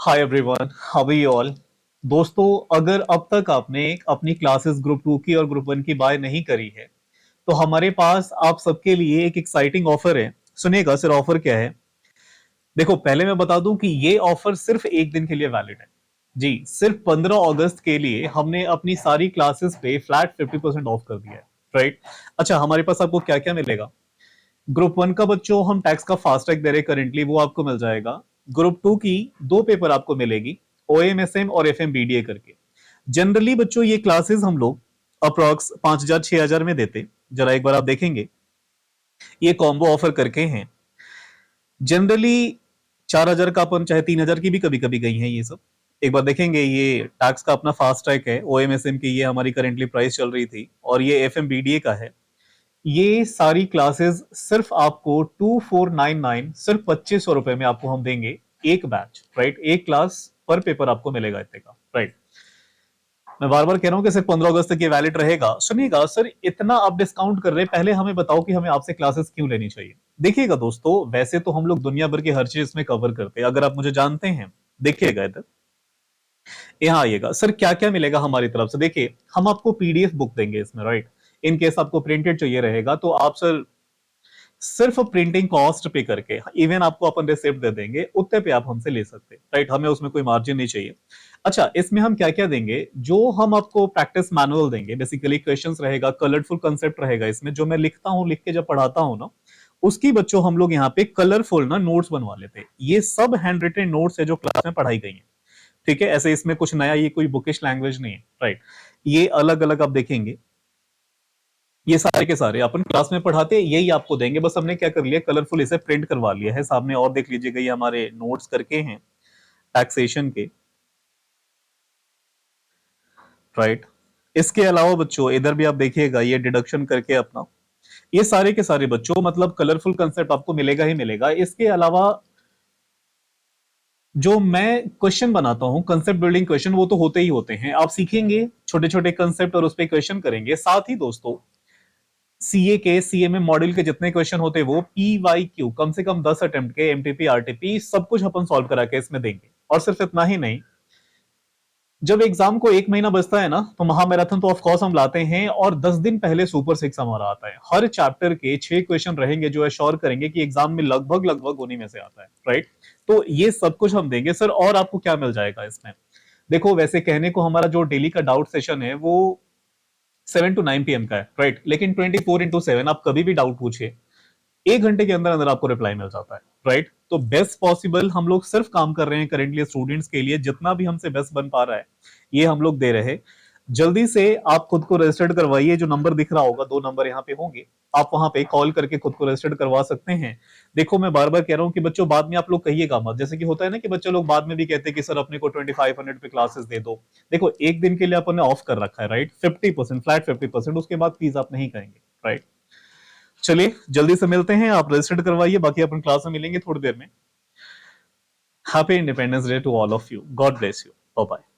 Hi everyone, how are you all. दोस्तों, अगर अब तक आपने अपनी क्लासेस ग्रुप टू की और ग्रुप वन की बाय नहीं करी है तो हमारे पास आप सबके लिए एक एक्साइटिंग ऑफर है। सुनिएगा सर, ऑफर क्या है। देखो, पहले मैं बता दूं कि ये ऑफर सिर्फ एक दिन के लिए वैलिड है। जी, सिर्फ 15 अगस्त के लिए हमने अपनी सारी क्लासेस पे फ्लैट 50% ऑफ कर दिया है। राइट। अच्छा, हमारे पास आपको क्या क्या मिलेगा। ग्रुप वन का बच्चों हम टैक्स का फास्ट ट्रैक दे रहे करेंटली, वो आपको मिल जाएगा। ग्रुप टू की दो पेपर आपको मिलेगी, ओएमएसएम और एफएमबीडीए करके। जनरली बच्चों ये क्लासेस हम लोग अप्रॉक्स 5,000 6,000 में देते। जरा एक बार आप देखेंगे, ये कॉम्बो ऑफर करके हैं। जनरली 4,000 का अपन, चाहे 3,000 की भी कभी कभी गई हैं ये सब। एक बार देखेंगे, ये टैक्स का अपना फास्ट ट्रैक है, ओएमएसएम की ये हमारी करेंटली प्राइस चल रही थी, और ये एफएमबीडीए का है। ये सारी क्लासेस सिर्फ आपको 2499, सिर्फ 2,500 रुपए में आपको हम देंगे। एक बैच, राइट, एक क्लास पर पेपर आपको मिलेगा इतने का। राइट। मैं बार बार कह रहा हूं कि सिर्फ 15 अगस्त तक ये वैलिड रहेगा। सुनिएगा सर, इतना आप डिस्काउंट कर रहे हैं, पहले हमें बताओ कि हमें आपसे क्लासेस क्यों लेनी चाहिए। देखिएगा दोस्तों, वैसे तो हम लोग दुनिया भर की हर चीज इसमें कवर करते हैं, अगर आप मुझे जानते हैं। देखिएगा इधर, यहाँ आइएगा सर, क्या क्या मिलेगा हमारी तरफ से। देखिए, हम आपको पीडीएफ बुक देंगे इसमें, राइट। इन केस आपको प्रिंटेड चाहिए रहेगा तो आप सर सिर्फ प्रिंटिंग कॉस्ट पे करके, इवन आपको अपन रिसिप्ट दे देंगे, उतने पे आप हमसे ले सकते हैं। राइट, हमें उसमें कोई मार्जिन नहीं चाहिए। अच्छा, इसमें हम क्या क्या देंगे, जो हम आपको प्रैक्टिस मैनुअल देंगे, बेसिकली क्वेश्चंस रहेगा, कलरफुल कंसेप्ट रहेगा इसमें, जो मैं लिखता हूं, लिख के जब पढ़ाता हूं ना, उसकी बच्चों हम लोग यहाँ पे कलरफुल ना नोट्स बनवा लेते हैं। ये सब हैंड रिटन नोट्स है जो क्लास में पढ़ाई गई है। ठीक है, ऐसे इसमें कुछ नया, ये कोई बुकिश लैंग्वेज नहीं है। राइट। ये अलग अलग आप देखेंगे, ये सारे के सारे अपन क्लास में पढ़ाते हैं, यही आपको देंगे। बस हमने क्या कर लिया, कलरफुल इसे प्रिंट करवा लिया है सामने, और देख लीजिएगा ये हमारे नोट्स करके हैं टैक्सेशन के। राइट। इसके अलावा बच्चों इधर भी आप देखिएगा, ये डिडक्शन करके अपना, ये सारे के सारे बच्चों मतलब कलरफुल कंसेप्ट आपको मिलेगा ही मिलेगा। इसके अलावा जो मैं क्वेश्चन बनाता हूं, कंसेप्ट बिल्डिंग क्वेश्चन, वो तो होते ही होते हैं। आप सीखेंगे छोटे छोटे कंसेप्ट और उस पर क्वेश्चन करेंगे। साथ ही दोस्तों, सीए के, सीएमए मॉडल के जितने क्वेश्चन होते हैं, वो पीवाईक्यू कम से कम 10 अटेम्प्ट के, एमटीपी आरटीपी सब कुछ अपन सॉल्व करा के इसमें देंगे। और सिर्फ इतना ही नहीं, जब एग्जाम को एक महीना बचता है ना, तो महामैराथन तो ऑफ कोर्स हम लाते हैं, और 10 दिन पहले सुपर सिक्स हमारा आता है। हर चैप्टर के 6 क्वेश्चन रहेंगे, जो एश्योर करेंगे कि एग्जाम में लगभग लगभग उन्हीं में से आता है। राइट। तो ये सब कुछ हम देंगे सर। और आपको क्या मिल जाएगा इसमें, देखो, वैसे कहने को हमारा जो डेली का डाउट सेशन है वो 7 to 9 PM का है, राइट। लेकिन 24/7 आप कभी भी डाउट पूछिए, 1 घंटे के अंदर अंदर आपको रिप्लाई मिल जाता है। राइट। तो बेस्ट पॉसिबल हम लोग सिर्फ काम कर रहे हैं करेंटली स्टूडेंट्स के लिए, जितना भी हमसे बेस्ट बन पा रहा है ये हम लोग दे रहे हैं। जल्दी से आप खुद को रजिस्टर्ड करवाइए, जो नंबर दिख रहा होगा, 2 नंबर यहाँ पे होंगे, आप वहां पे कॉल करके खुद को रजिस्टर्ड करवा सकते हैं। देखो, मैं बार बार कह रहा हूँ कि बच्चों, बाद में आप लोग कहिएगा मत, जैसे कि होता है ना कि बच्चे लोग बाद में भी कहते हैं कि सर अपने को 2500 पे क्लासेस दे दो। देखो, एक दिन के लिए अपन ने ऑफ कर रखा है, राइट, 50%, फ्लैट 50%, उसके बाद प्लीज आप नहीं कहेंगे। राइट। चलिए, जल्दी से मिलते हैं, आप रजिस्टर्ड करवाइए, बाकी अपन क्लास में मिलेंगे थोड़ी देर में। Happy Independence Day to all of you, God bless you, bye bye.